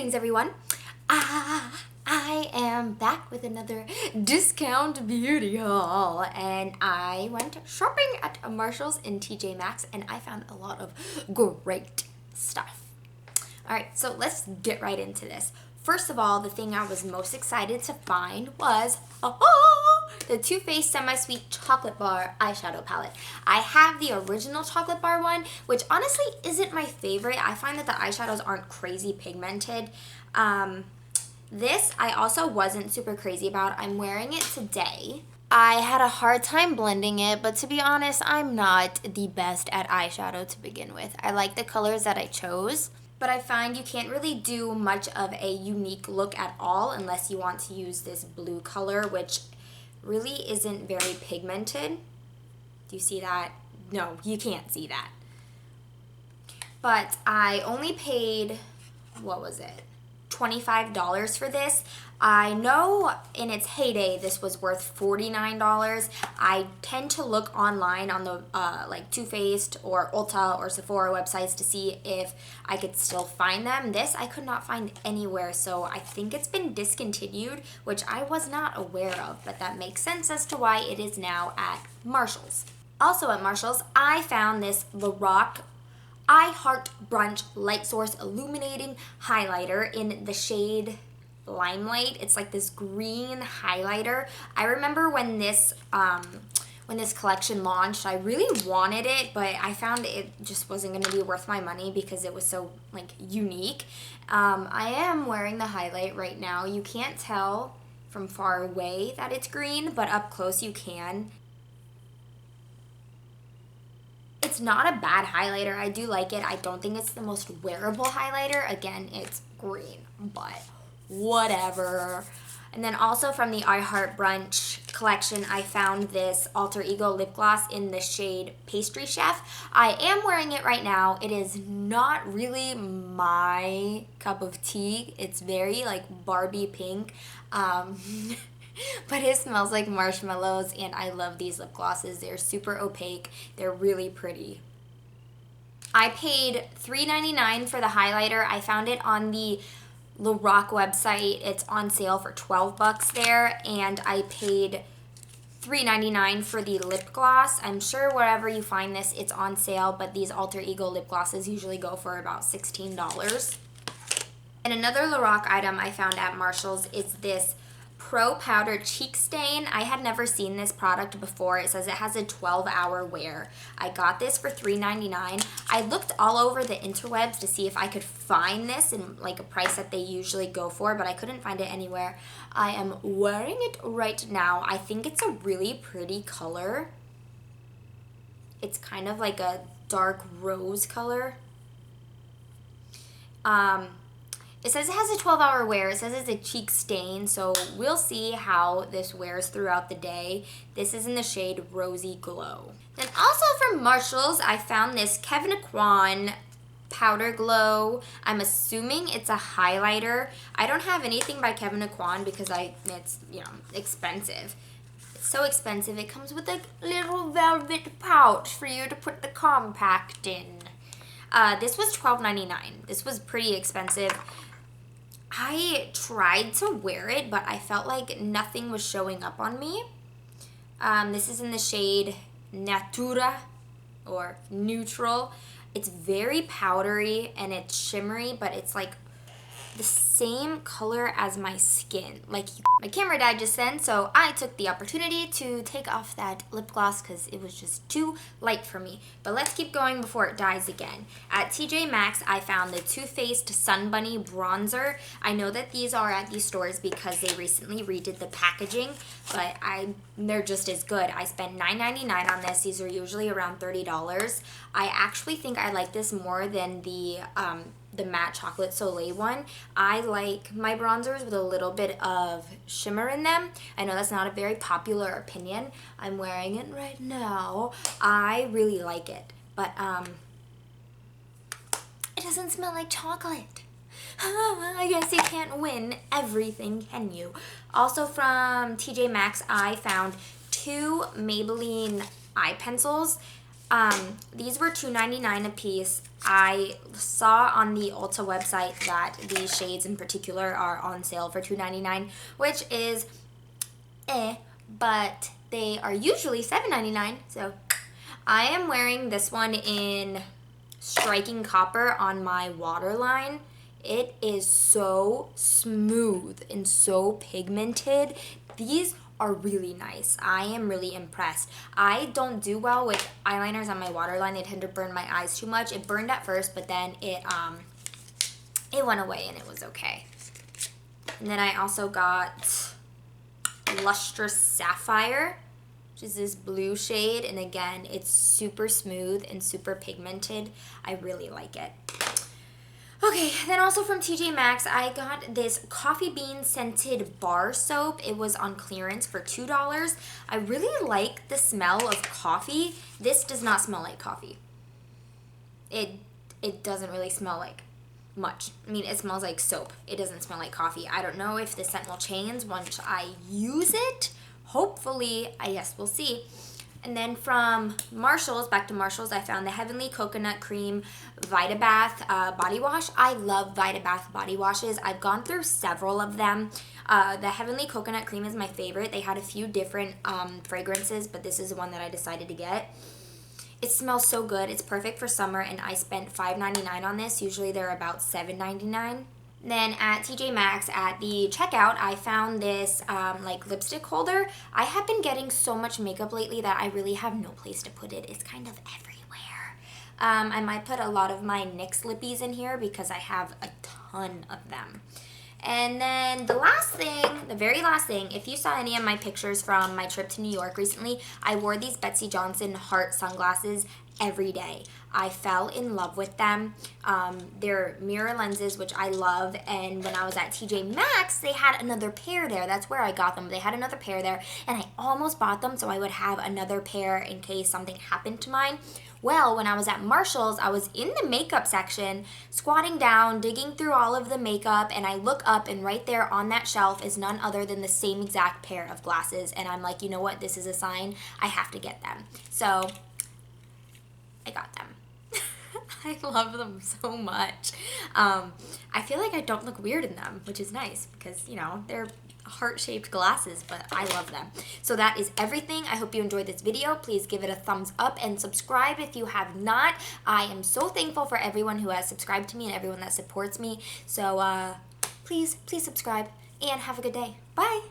Greetings everyone. I am back with another discount beauty haul, and I went shopping at Marshall's in TJ Maxx and I found a lot of great stuff. Alright, so let's get right into this. First of all, the thing I was most excited to find was the Too Faced Semi-Sweet Chocolate Bar eyeshadow palette. I have the original chocolate bar one, which honestly isn't my favorite. I find that the eyeshadows aren't crazy pigmented. This I also wasn't super crazy about. I'm wearing it today. I had a hard time blending it, but to be honest, I'm not the best at eyeshadow to begin with. I like the colors that I chose, but I find you can't really do much of a unique look at all unless you want to use this blue color, which really isn't very pigmented. Do you see that? No, you can't see that. But I only paid, what was it? $25 for this. I know in its heyday this was worth $49. I tend to look online on the like Too Faced or Ulta or Sephora websites to see if I could still find them. This I could not find anywhere, so I think it's been discontinued, which I was not aware of, but that makes sense as to why it is now at Marshall's. Also at Marshall's, I found this Lorac I Heart Brunch Light Source Illuminating Highlighter in the shade Limelight. It's like this green highlighter. I remember when this collection launched, I really wanted it, but I found it just wasn't going to be worth my money because it was so like unique. I am wearing the highlight right now. You can't tell from far away that it's green, but up close you can. It's not a bad highlighter. I do like it. I don't think it's the most wearable highlighter. Again, it's green, but whatever. And then also from the I Heart Brunch collection, I found this Alter Ego lip gloss in the shade Pastry Chef. I am wearing it right now. It is not really my cup of tea. It's very like Barbie pink. But it smells like marshmallows, and I love these lip glosses. They're super opaque. They're really pretty. I paid $3.99 for the highlighter. I found it on the Lorac website. It's on sale for $12 there, and I paid $3.99 for the lip gloss. I'm sure wherever you find this, it's on sale, but these Alter Ego lip glosses usually go for about $16. And another Lorac item I found at Marshall's is this Pro Powder Cheek Stain. I had never seen this product before. It says it has a 12-hour wear. I got this for $3.99. I looked all over the interwebs to see if I could find this in like a price that they usually go for, but I couldn't find it anywhere. I am wearing it right now. I think it's a really pretty color. It's kind of like a dark rose color. It says it has a 12-hour wear. It says it's a cheek stain, so we'll see how this wears throughout the day. This is in the shade Rosy Glow. Then also from Marshall's, I found this Kevyn Powder Glow. I'm assuming it's a highlighter. I don't have anything by Kevyn because it's, you know, expensive. It's so expensive. It comes with a little velvet pouch for you to put the compact in. This was $12.99. This was pretty expensive. I tried to wear it, but I felt like nothing was showing up on me. This is in the shade Natura or Neutral. It's very powdery and it's shimmery, but it's like the same color as my skin. Like, my camera died just then, so I took the opportunity to take off that lip gloss because it was just too light for me. But let's keep going before it dies again. At TJ Maxx, I found the Too Faced Sun Bunny Bronzer. I know that these are at these stores because they recently redid the packaging, but they're just as good. I spent $9.99 on this. These are usually around $30. I actually think I like this more than the matte chocolate Soleil one. I like my bronzers with a little bit of shimmer in them. I know that's not a very popular opinion. I'm wearing it right now. I really like it, but it doesn't smell like chocolate. I guess you can't win everything, can you? Also from TJ Maxx, I found two Maybelline eye pencils. These were $2.99 a piece. I saw on the Ulta website that these shades in particular are on sale for $2.99, which is but they are usually $7.99. So I am wearing this one in Striking Copper on my waterline. It is so smooth and so pigmented. These are really nice. I am really impressed. I don't do well with eyeliners on my waterline. They tend to burn my eyes too much. It burned at first, but then it went away and it was okay. And then I also got Lustrous Sapphire, which is this blue shade, and again, it's super smooth and super pigmented. I really like it. Okay, then also from TJ Maxx, I got this coffee bean scented bar soap. It was on clearance for $2. I really like the smell of coffee. This does not smell like coffee. It doesn't really smell like much. I mean, it smells like soap. It doesn't smell like coffee. I don't know if the scent will change once I use it. Hopefully, I guess we'll see. And then from Marshalls, back to Marshalls, I found the Heavenly Coconut Cream Vitabath body wash. I love Vitabath body washes. I've gone through several of them. The Heavenly Coconut Cream is my favorite. They had a few different fragrances, but this is the one that I decided to get. It smells so good. It's perfect for summer, and I spent $5.99 on this. Usually they're about $7.99. Then at TJ Maxx, at the checkout, I found this like lipstick holder. I have been getting so much makeup lately that I really have no place to put it. It's kind of everywhere. I might put a lot of my NYX lippies in here because I have a ton of them. And then the last thing, the very last thing, if you saw any of my pictures from my trip to New York recently, I wore these Betsey Johnson heart sunglasses every day. I fell in love with them. They're mirror lenses, which I love, and when I was at TJ Maxx, they had another pair there. That's where I got them. They had another pair there, and I almost bought them so I would have another pair in case something happened to mine. Well, when I was at Marshall's, I was in the makeup section, squatting down, digging through all of the makeup, and I look up, and right there on that shelf is none other than the same exact pair of glasses, and I'm like, you know what? This is a sign. I have to get them. So I got them. I love them so much. I feel like I don't look weird in them, which is nice because, you know, they're heart-shaped glasses, but I love them. So that is everything. I hope you enjoyed this video. Please give it a thumbs up and subscribe if you have not. I am so thankful for everyone who has subscribed to me and everyone that supports me. So please subscribe and have a good day. Bye.